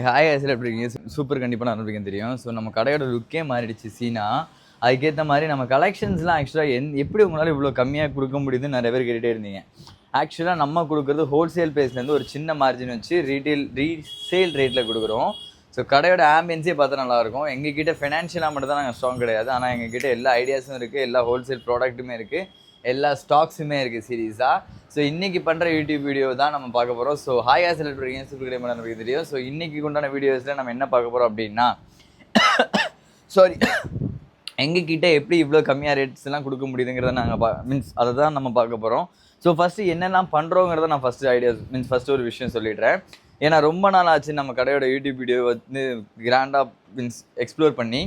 Hi ஆசில் எப்படி இருக்கீங்க? Super கண்டிப்பாக நான் இருக்கேன் தெரியும். ஸோ நம்ம கடையோட லுக்கே மாறிடுச்சு சீனா. அதுக்கேற்ற மாதிரி நம்ம கலெக்ஷன்ஸ்லாம் ஆக்சுவலாக எப்படி உங்களால் இவ்வளோ கம்மியாக கொடுக்க முடியுதுன்னு நிறைய பேர் கேட்டுகிட்டே இருந்தீங்க. ஆக்சுவலாக நம்ம கொடுக்குறது ஹோல்சேல் ப்ரைஸ்லேருந்து ஒரு சின்ன மார்ஜின் வச்சு ரீசேல் ரேட்டில் கொடுக்குறோம். ஸோ கடையோட ஆம்பியன்ஸே பார்த்தா நல்லாயிருக்கும். எங்ககிட்ட ஃபினான்ஷியலாக மட்டும் தான் நாங்கள் ஸ்ட்ராங் கிடையாது. ஆனால் எங்ககிட்ட எல்லா ஐடியாஸும் இருக்குது, எல்லா ஹோல்சேல் ப்ராடக்ட்டுமே இருக்குது, எல்லா ஸ்டாக்ஸுமே இருக்குது சீரியஸாக. ஸோ இன்றைக்கி பண்ணுற யூடியூப் வீடியோ தான் நம்ம பார்க்க போகிறோம். ஸோ ஹாய் செலக்ட் பண்ணுறீங்க சூப்பர் கிடையாது நமக்கு தெரியும். ஸோ இன்றைக்கி உண்டான வீடியோஸில் நம்ம என்ன பார்க்க போகிறோம் அப்படின்னா சாரி எங்ககிட்ட எப்படி இவ்வளோ கம்மியாக ரேட்ஸ்லாம் கொடுக்க முடியுதுங்கிறத நாங்கள் அதை தான் நம்ம பார்க்க போகிறோம். ஸோ ஃபஸ்ட்டு என்னெல்லாம் பண்ணுறோங்கிறத நான் ஃபஸ்ட்டு ஒரு விஷயம் சொல்லிடுறேன். ஏன்னா ரொம்ப நாள் ஆச்சு நம்ம கடையோட யூடியூப் வீடியோ வந்து கிராண்டாக எக்ஸ்ப்ளோர் பண்ணி.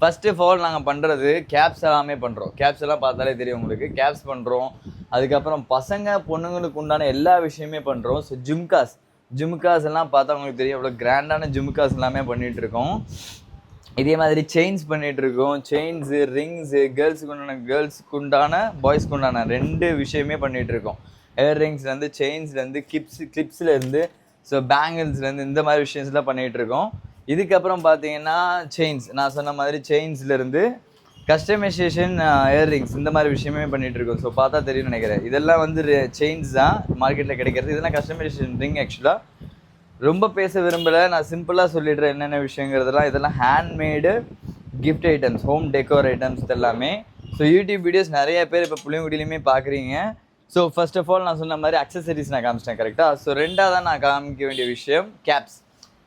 ஃபஸ்ட் ஆஃப் ஆல் நாங்கள் பண்ணுறது கேப்ஸ் எல்லாமே பண்ணுறோம். கேப்ஸ் எல்லாம் பார்த்தாலே தெரியும் உங்களுக்கு. கேப்ஸ் பண்ணுறோம், அதுக்கப்புறம் பசங்க பொண்ணுங்களுக்கு உண்டான எல்லா விஷயமே பண்ணுறோம். ஸோ ஜிம்காஸ் எல்லாம் பார்த்தா உங்களுக்கு தெரியும் எவ்வளோ கிராண்டான ஜிம்காஸ் எல்லாமே பண்ணிகிட்ருக்கோம். இதே மாதிரி செயின்ஸ் பண்ணிகிட்ருக்கோம். செயின்ஸு, ரிங்ஸு, கேர்ள்ஸுக்கு உண்டான பாய்ஸ்க்கு உண்டான 2 விஷயமே பண்ணிகிட்ருக்கோம். இயர் ரிங்ஸ்லேருந்து, செயின்ஸ்லேருந்து, கிளிப்ஸ்லேருந்து, ஸோ பேங்கிள்ஸ்லேருந்து இந்த மாதிரி விஷயம்ஸ்லாம் பண்ணிகிட்ருக்கோம். இதுக்கப்புறம் பார்த்தீங்கன்னா செயின்ஸ், நான் சொன்ன மாதிரி செயின்ஸ்லேருந்து கஸ்டமைசேஷன், இயர்ரிங்ஸ் இந்த மாதிரி விஷயமே பண்ணிகிட்ருக்கோம். ஸோ பார்த்தா தெரியும்னு நினைக்கிறேன். இதெல்லாம் வந்து செயின்ஸ் தான் மார்க்கெட்டில் கிடைக்கிறது. இதெல்லாம் கஸ்டமைசேஷன் ரிங். ஆக்சுவலாக ரொம்ப பேச விரும்பலை, நான் சிம்பிளாக சொல்லிடுறேன் என்னென்ன விஷயங்கிறதெல்லாம். இதெல்லாம் handmade gift items, home decor items எல்லாமே. ஸோ யூடியூப் வீடியோஸ் நிறைய பேர் இப்போ புளியங்குடியிலையுமே பார்க்குறீங்க. ஸோ ஃபர்ஸ்ட் ஆஃப் ஆல் நான் சொன்ன மாதிரி அக்சசரிஸ் நான் காமிச்சிட்டேன் கரெக்டாக. ஸோ ரெண்டாவது நான் காமிக்க வேண்டிய விஷயம் கேப்ஸ்.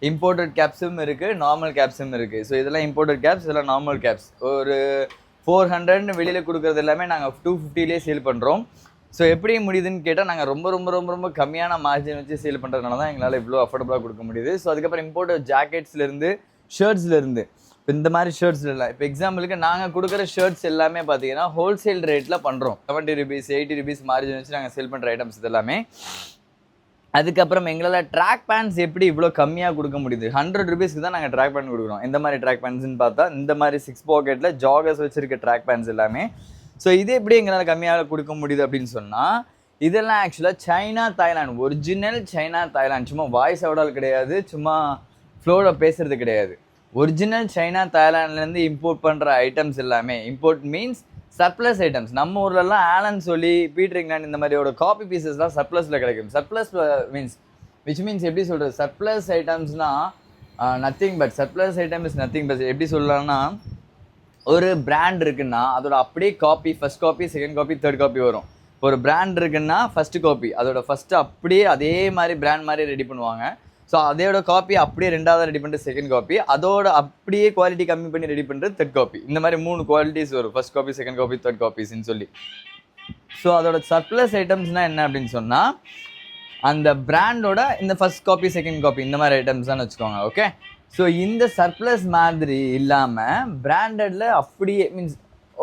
இம்போர்ட்டட் கேப்ஸும் இருக்குது, நார்மல் கேப்ஸும் இருக்குது. ஸோ இதெல்லாம் இம்போர்ட்டட் கேப்ஸ், இதெல்லாம் நார்மல் கேப்ஸ். ஒரு 400 வெளியில் கொடுக்குறது எல்லாமே நாங்கள் 250லேயே சேல் பண்ணுறோம். ஸோ எப்படி முடியுதுன்னு கேட்டால் நாங்கள் ரொம்ப ரொம்ப ரொம்ப ரொம்ப கம்மியான மார்ஜின் வச்சு சேல் பண்ணுறதுனால தான் எங்களால் இவ்வளோ அஃபோர்டபுளாக கொடுக்க முடியுது. ஸோ அதுக்கப்புறம் இம்போர்ட்டட் ஜாக்கெட்ஸ்லேருந்து, ஷர்ட்ஸ்லேருந்து, இப்போ இந்த மாதிரி ஷர்ட்ஸ்லாம் இப்போ எக்ஸாம்பிளுக்கு நாங்கள் கொடுக்குற ஷர்ட்ஸ் எல்லாமே பார்த்தீங்கன்னா ஹோல்சேல் ரேட்டில் பண்ணுறோம். 70 rupees 80 rupees மார்ஜின் வச்சு நாங்கள் சேல் பண்ணுற ஐட்டம்ஸ் இது எல்லாமே. அதுக்கப்புறம் எங்களால் ட்ராக் பேண்ட்ஸ் எப்படி இவ்வளோ கம்மியாக கொடுக்க முடியுது? 100 rupeesக்கு தான் நாங்கள் ட்ராக் பேண்ட் கொடுக்குறோம். எந்த மாதிரி ட்ராக் பேண்ட்ஸ்ன்னு பார்த்தா இந்த மாதிரி 6 பாக்கெட்டில் ஜாகர்ஸ் வச்சுருக்க ட்ராக் பேண்ட்ஸ் எல்லாமே. ஸோ இது எப்படி எங்களால் கம்மியாக கொடுக்க முடியுது அப்படின்னு சொன்னால், இதெல்லாம் ஆக்சுவலாக China, Thailand, original China, Thailand. சும்மா வாய்ஸ் அவுடால் கிடையாது, சும்மா ஃப்ளோவில் பேசுகிறது கிடையாது. ஒரிஜினல் சைனா, தாய்லாண்ட்லேருந்து இம்போர்ட் பண்ணுற ஐட்டம்ஸ் எல்லாமே. Import means surplus items. நம்ம ஊர்லலாம் ஆலன் சொல்லி, பீட்டர் இங்கிலாந்து இந்த மாதிரியோட காப்பி பீசஸ்லாம் சர்ப்ளஸில் கிடைக்கும். சர்ப்ளஸ் விச் மீன்ஸ் எப்படி சொல்கிறது, சர்ப்ளஸ் ஐட்டம்ஸ்னால் nothing but surplus item is nothing but எப்படி சொல்லலாம்னா, ஒரு பிராண்ட் இருக்குன்னா அதோட அப்படியே copy, first copy, second copy, third copy வரும். இப்போ ஒரு பிராண்ட் இருக்குன்னா ஃபஸ்ட்டு காப்பி, அதோட ஃபஸ்ட்டு அப்படியே அதே மாதிரி பிராண்ட் மாதிரி ரெடி பண்ணுவாங்க. ஸோ அதோட காப்பி அப்படியே ரெண்டாவது ரெடி பண்ணுறது செகண்ட் காப்பி, அதோட அப்படியே குவாலிட்டி கம்மி பண்ணி ரெடி பண்ணுறது தேர்ட் காப்பி. இந்த மாதிரி 3 குவாலிட்டிஸ் வரும், first copy, second copy, third காப்பிஸ்ன்னு சொல்லி. ஸோ அதோட சர்ப்ளஸ் ஐட்டம்ஸ்னால் என்ன அப்படின்னு சொன்னால், அந்த பிராண்டோட இந்த ஃபஸ்ட் காப்பி, செகண்ட் காப்பி இந்த மாதிரி ஐட்டம்ஸ் தான் வச்சுக்கோங்க. ஓகே. ஸோ இந்த சர்ப்ளஸ் மாதிரி இல்லாமல் பிராண்டடில் அப்படியே மீன்ஸ்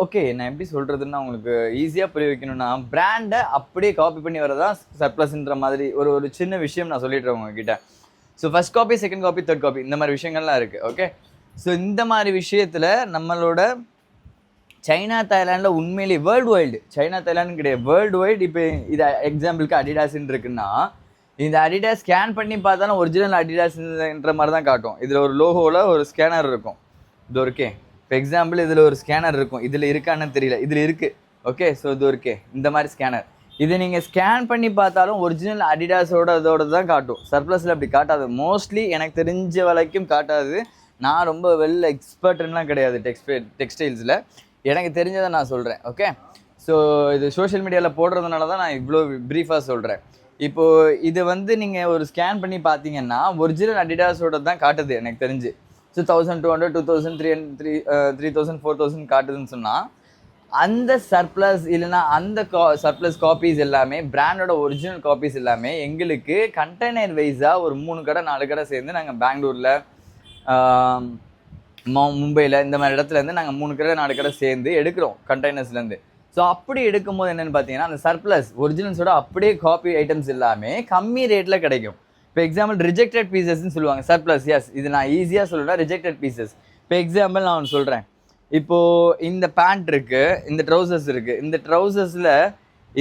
ஓகே நான் எப்படி சொல்கிறதுன்னா உங்களுக்கு ஈஸியாக புரிய வைக்கணும்னா, பிராண்டை அப்படியே காப்பி பண்ணி வரதான் சர்ப்ளஸ்ன்ற மாதிரி ஒரு சின்ன விஷயம் நான் சொல்லிடுறேன் உங்ககிட்ட. So first copy, second copy, third copy இந்த மாதிரி விஷயங்கள்லாம் இருக்குது. ஓகே. ஸோ இந்த மாதிரி விஷயத்தில் நம்மளோட சைனா, தாய்லாண்டில் உண்மையிலேயே வேர்ல்டு வைல்டு, சைனா தாய்லாண்டு கிடையாது, வேர்ல்டு வைல்டு. இப்போ இது எக்ஸாம்பிளுக்கு அடிடாஸ்ன்னு இருக்குன்னா, இந்த அடிடாஸ் ஸ்கேன் பண்ணி பார்த்தாலும் ஒரிஜினல் அடிடாஸ்ன்ற மாதிரி தான் காட்டும். இதில் ஒரு லோகோவில் ஒரு ஸ்கேனர் இருக்கும். இது இருக்கே, இப்போ எக்ஸாம்பிள் இதில் ஒரு ஸ்கேனர் இருக்கும். இதில் இருக்கான்னு தெரியல, இதில் இருக்குது. ஓகே. ஸோ இது இருக்கே, இந்த மாதிரி ஸ்கேனர். இதை நீங்கள் ஸ்கேன் பண்ணி பார்த்தாலும் ஒரிஜினல் அதோட தான் காட்டும். சர்ப்ளஸில் அப்படி காட்டாது. மோஸ்ட்லி எனக்கு தெரிஞ்ச வரைக்கும் காட்டாது. நான் ரொம்ப வெல் எக்ஸ்பர்ட்லாம் கிடையாது டெக்ஸ்டைல்ஸில். எனக்கு தெரிஞ்சதை நான் சொல்கிறேன். ஓகே. ஸோ இது சோஷியல் மீடியாவில் போடுறதுனால தான் நான் இவ்வளோ ப்ரீஃபாக சொல்கிறேன். இப்போது இது வந்து நீங்கள் ஒரு ஸ்கேன் பண்ணி பார்த்தீங்கன்னா ஒரிஜினல் அடிடாஸோட தான் காட்டுது எனக்கு தெரிஞ்சு. ஸோ 1200, 2000, 3000, 4000 காட்டுதுன்னு சொன்னால், அந்த சர்ப்ளஸ் இல்லைனா அந்த சர்ப்ளஸ் காப்பீஸ் எல்லாமே பிராண்டோட ஒரிஜினல் காப்பீஸ் எல்லாமே எங்களுக்கு கண்டெய்னர் வைஸாக ஒரு 3 கடை 4 கடை சேர்ந்து நாங்கள் பெங்களூரில், மும்பையில் இந்த மாதிரி இடத்துலேருந்து நாங்கள் 3 கடை 4 கடை சேர்ந்து எடுக்கிறோம் கண்டெய்னர்ஸ்லேருந்து. ஸோ அப்படி எடுக்கும்போது என்னென்னு பார்த்தீங்கன்னா, அந்த சர்ப்ளஸ் ஒரிஜினல்ஸோட அப்படியே காப்பி ஐட்டம்ஸ் எல்லாமே கம்மி ரேட்டில் கிடைக்கும். இப்போ எக்ஸாம்பிள் ரிஜெக்டட் பீசஸ்ன்னு சொல்லுவாங்க. சர்ப்ளஸ், எஸ், இது நான் ஈஸியாக சொல்லுவேன், ரிஜெக்டட் பீசஸ். இப்போ எக்ஸாம்பிள் நான் ஒன்று சொல்கிறேன். இப்போது இந்த பேண்ட் இருக்குது, இந்த ட்ரௌசர்ஸ் இருக்குது. இந்த ட்ரௌசர்ஸில்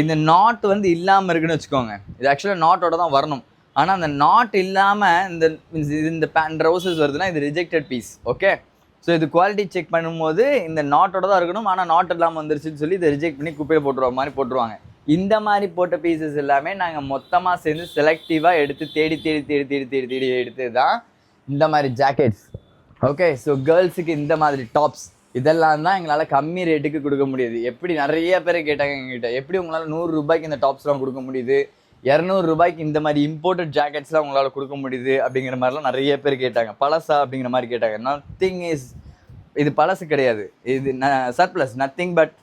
இந்த நாட் வந்து இல்லாமல் இருக்குன்னு வச்சுக்கோங்க. இது ஆக்சுவலாக நாட்டோட தான் வரணும். ஆனால் அந்த நாட் இல்லாமல் இந்த ட்ரௌசர்ஸ் வருதுன்னா இது ரிஜெக்டட் பீஸ். ஓகே, ஸோ இது குவாலிட்டி செக் பண்ணும்போது இந்த நாட்டோட தான் இருக்கணும், ஆனால் நாட் இல்லாமல் வந்துருச்சுன்னு சொல்லி இதை ரிஜெக்ட் பண்ணி குப்பையில் போட்டுருவாங்க. இந்த மாதிரி போட்ட பீசஸ் எல்லாமே நாங்கள் மொத்தமாக சேர்ந்து செலக்டிவாக எடுத்து தேடி எடுத்து தான் இந்த மாதிரி ஜாக்கெட்ஸ். ஓகே, ஸோ கேர்ள்ஸுக்கு இந்த மாதிரி டாப்ஸ் இதெல்லாம் தான் எங்களால் கம்மி ரேட்டுக்கு கொடுக்க முடியுது. எப்படி நிறைய பேர் கேட்டாங்க எங்ககிட்ட, எப்படி உங்களால் 100 ரூபாய்க்கு இந்த டாப்ஸ்லாம் கொடுக்க முடியுது, 200 ரூபாய்க்கு இந்த மாதிரி இம்போர்ட்டட் ஜாக்கெட்ஸ்லாம் உங்களால் கொடுக்க முடியுது அப்படிங்கிற மாதிரிலாம் நிறைய பேர் கேட்டாங்க. பழசா அப்படிங்கிற மாதிரி கேட்டாங்க. நத்திங் இஸ், இது பழசு கிடையாது, இது surplus, nothing but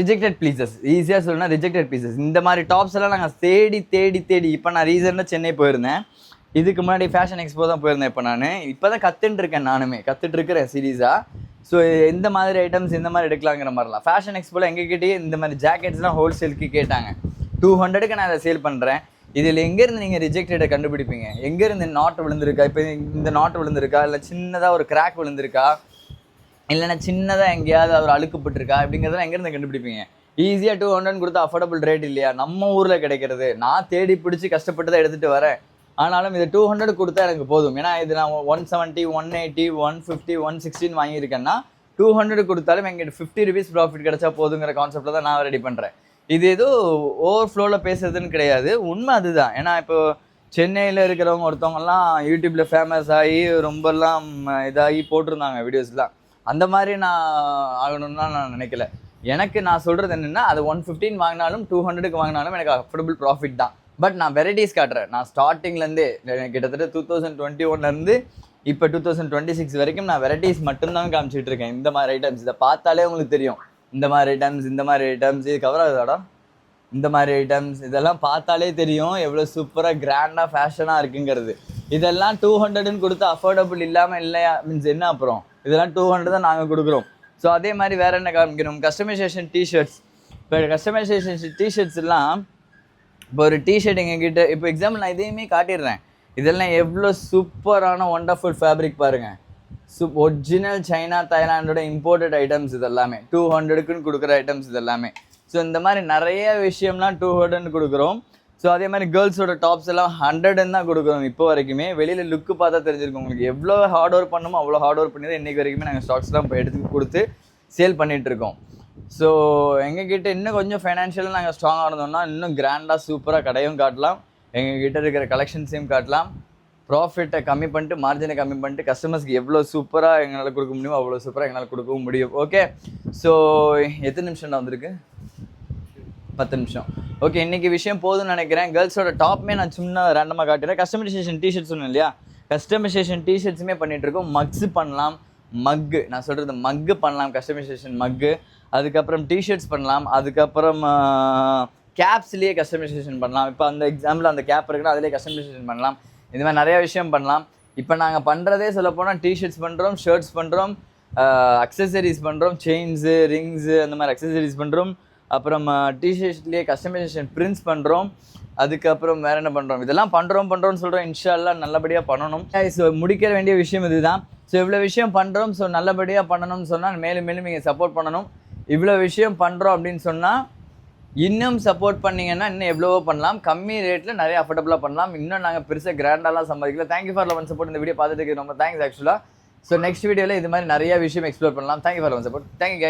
rejected pieces. ஈஸியாக சொல்லணும்னா ரிஜெக்டட் பீசஸ். இந்த மாதிரி டாப்ஸ் எல்லாம் நாங்கள் தேடி இப்போ நான் ரீசெண்டாக சென்னை போயிருந்தேன். இதுக்கு முன்னாடி ஃபேஷன் எக்ஸ்போ தான் போயிருந்தேன். இப்போ தான் கற்றுட்டு இருக்கிறேன் சீரியஸாக. ஸோ எந்த மாதிரி ஐட்டம்ஸ் இந்த மாதிரி எடுக்கலாங்கிற மாதிரிலாம் ஃபேஷன் எக்ஸ்போவில் எங்ககிட்டயே இந்த மாதிரி ஜாக்கெட்ஸ்லாம் ஹோல்சேலுக்கு கேட்டாங்க. 200க்கு நான் அதை சேல் பண்ணுறேன். இதில் எங்கேருந்து நீங்கள் ரிஜெக்டடை கண்டுபிடிப்பீங்க? எங்கேருந்து நாட்டு விழுந்திருக்கா, இப்போ இந்த நாட்டு விழுந்திருக்கா, இல்லை சின்னதாக ஒரு கிராக் விழுந்திருக்கா, இல்லைன்னா சின்னதாக எங்கேயாவது ஒரு அழுக்குப்பட்டிருக்கா, அப்படிங்கிறதெல்லாம் எங்கேருந்து கண்டுபிடிப்பீங்க? ஈஸியாக 200 கொடுத்தா அஃபோர்டபுள் ரேட் இல்லையா நம்ம ஊரில் கிடைக்கிறது. நான் தேடி பிடிச்சி கஷ்டப்பட்டு தான் எடுத்துகிட்டு வரேன். ஆனாலும் இது 200 கொடுத்தா எனக்கு போதும். ஏன்னா இது நான் 170, 180, 150, 160 வாங்கியிருக்கேன்னா 200 கொடுத்தாலும் எங்கிட்ட 50 ருபீஸ் ப்ராஃபிட் கிடைச்சா போதுங்கிற கான்செப்டில் தான் நான் ரெடி பண்ணுறேன். இது ஏதோ ஓவர் ஃப்ளோவில் பேசுறதுன்னு கிடையாது, உண்மை அதுதான். ஏன்னா இப்போ சென்னையில் இருக்கிறவங்க ஒருத்தவங்கலாம் யூடியூப்பில் ஃபேமஸ் ஆகி ரொம்பலாம் இதாகி போட்டிருந்தாங்க வீடியோஸ்லாம். அந்த மாதிரி நான் ஆகணும்னா நான் நினைக்கல. எனக்கு நான் சொல்கிறது என்னென்னா, அது 115 வாங்கினாலும் 200க்கு வாங்கினாலும் எனக்கு அஃபோர்டபுள் ப்ராஃபிட் தான். பட் நான் வெரைட்டிஸ் காட்டுறேன். நான் ஸ்டார்டிங்லேருந்தே கிட்டத்தட்ட 2021 இப்போ 2026 வரைக்கும் நான் வெரைட்டிஸ் மட்டும்தான் காமிச்சிட்டு இருக்கேன். இந்த மாதிரி ஐட்டம்ஸ் இதை பார்த்தாலே உங்களுக்கு தெரியும். இந்த மாதிரி ஐட்டம்ஸ் இது கவர் ஆகுதாடா, இந்த மாதிரி ஐட்டம்ஸ் இதெல்லாம் பார்த்தாலே தெரியும் எவ்வளோ சூப்பராக கிராண்டாக ஃபேஷனாக இருக்குங்கிறது. இதெல்லாம் 200ன்னு கொடுத்து அஃபோர்டபுள் இல்லாமல் இல்லையா மீன்ஸ் என்ன? அப்புறம் இதெல்லாம் 200 தான் நாங்கள் கொடுக்குறோம். ஸோ அதே மாதிரி வேறு என்ன காமிக்கணும்? Customization T-shirts. இப்போ கஸ்டமைசேஷன் டிஷர்ட்ஸ் எல்லாம், இப்போ ஒரு டிஷர்ட் எங்ககிட்ட, இப்போ எக்ஸாம்பிள் நான் இதையுமே காட்டிடுறேன். இதெல்லாம் எவ்வளோ சூப்பரான ஒண்டர்ஃபுல் ஃபேப்ரிக் பாருங்கள். ஒரிஜினல் சைனா தாய்லாண்டோட இம்போர்ட்டட் ஐட்டம்ஸ் இதெல்லாமே 200க்குன்னு கொடுக்குற ஐட்டம்ஸ் இதெல்லாமே. ஸோ இந்த மாதிரி நிறைய விஷயம்லாம் 200ன்னு கொடுக்குறோம். ஸோ அதே மாதிரி கேர்ள்ஸோட டாப்ஸ் எல்லாம் 100ன்னு தான் கொடுக்குறோம் இப்போ வரைக்குமே. வெளியில் லுக்கு பார்த்தா தெரிஞ்சிருக்கும் உங்களுக்கு. எவ்வளோ ஹார்ட் ஒர்க் பண்ணணுமோ அவ்வளோ ஹார்ட் ஒர்க் பண்ணி தான் இன்றைக்கி வரைக்குமே நாங்கள் ஸ்டாக்ஸ்லாம் இப்போ எடுத்து கொடுத்து சேல் பண்ணிகிட்ருக்கோம். ஸோ எங்ககிட்ட இன்னும் கொஞ்சம் ஃபைனான்ஷியலாக நாங்கள் ஸ்ட்ராங்காக இருந்தோம்னா இன்னும் கிராண்டாக சூப்பராக கடையும் காட்டலாம், எங்ககிட்ட இருக்கிற கலெக்ஷன்ஸையும் காட்டலாம். ப்ராஃபிட்டை கம்மி பண்ணிட்டு, மார்ஜினை கம்மி பண்ணிட்டு, கஸ்டமர்ஸ்க்கு எவ்வளோ சூப்பராக எங்களால் கொடுக்க முடியுமோ அவ்வளோ சூப்பராக எங்களால் கொடுக்கவும் முடியும். ஓகே, ஸோ எத்தனை நிமிஷம் தான் வந்திருக்கு? 10 நிமிஷம். ஓகே, இன்றைக்கி விஷயம் போதும்னு நினைக்கிறேன். கேர்ள்ஸோட டாப்மே நான் சும்மா ரேண்டமாக காட்டுறேன். கஸ்டமைசேஷன் டிஷர்ட்ஸ் சொன்னேன் இல்லையா, கஸ்டமைசேஷன் டிஷர்ட்ஸுமே பண்ணிகிட்ருக்கோம். மக்ஸு பண்ணலாம், மக்கு நான் சொல்கிறது மக்கு பண்ணலாம், கஸ்டமைசேஷன் மக்கு. அதுக்கப்புறம் டிஷர்ட்ஸ் பண்ணலாம். அதுக்கப்புறம் கேப்ஸ்லேயே கஸ்டமைசேஷன் பண்ணலாம். இப்போ அந்த எக்ஸாம்பிள் அந்த கேப் இருக்குன்னா அதிலே கஸ்டமைசேஷன் பண்ணலாம். இந்த மாதிரி நிறையா விஷயம் பண்ணலாம். இப்போ நாங்கள் பண்ணுறதே சொல்லப்போனால் டிஷர்ட்ஸ் பண்ணுறோம், ஷர்ட்ஸ் பண்ணுறோம், அக்சசரிஸ் பண்ணுறோம், செயின்ஸு, ரிங்ஸு, அந்த மாதிரி அக்சசரிஸ் பண்ணுறோம். அப்புறம் டிஷர்ட்லேயே கஸ்டமைசேஷன் பிரிண்ட்ஸ் பண்ணுறோம். அதுக்கப்புறம் வேறு என்ன பண்ணுறோம்? இதெல்லாம் பண்ணுறோம்னு சொல்கிறோம். இன்ஷா அல்லாஹ் நல்லபடியாக பண்ணணும். ஸோ முடிக்க வேண்டிய விஷயம் இதுதான். ஸோ இவ்வளோ விஷயம் பண்ணுறோம். ஸோ நல்லபடியாக பண்ணணும்னு சொன்னால் மேலும் நீங்கள் சப்போர்ட் பண்ணணும். இவ்வளோ விஷயம் பண்ணுறோம் அப்படின்னு சொன்னால் இன்னும் சப்போர்ட் பண்ணிங்கன்னா இன்னும் எவ்வளவோ பண்ணலாம். கம்மி ரேட்டில் நிறைய அஃபோர்டபுளாக பண்ணலாம். இன்னும் நாங்கள் பெருசாக கிராண்டாலாம் சம்பாதிக்கல. Thank you for love and support. இந்த வீடியோ பார்த்துட்டு ரொம்ப தேங்க்ஸ் ஆக்சுவலாக. ஸோ நெக்ஸ்ட் வீடியோவில் இது மாதிரி நிறைய விஷயம் எக்ஸ்ப்ளோர் பண்ணலாம். Thank you for love and support. Thank you guys.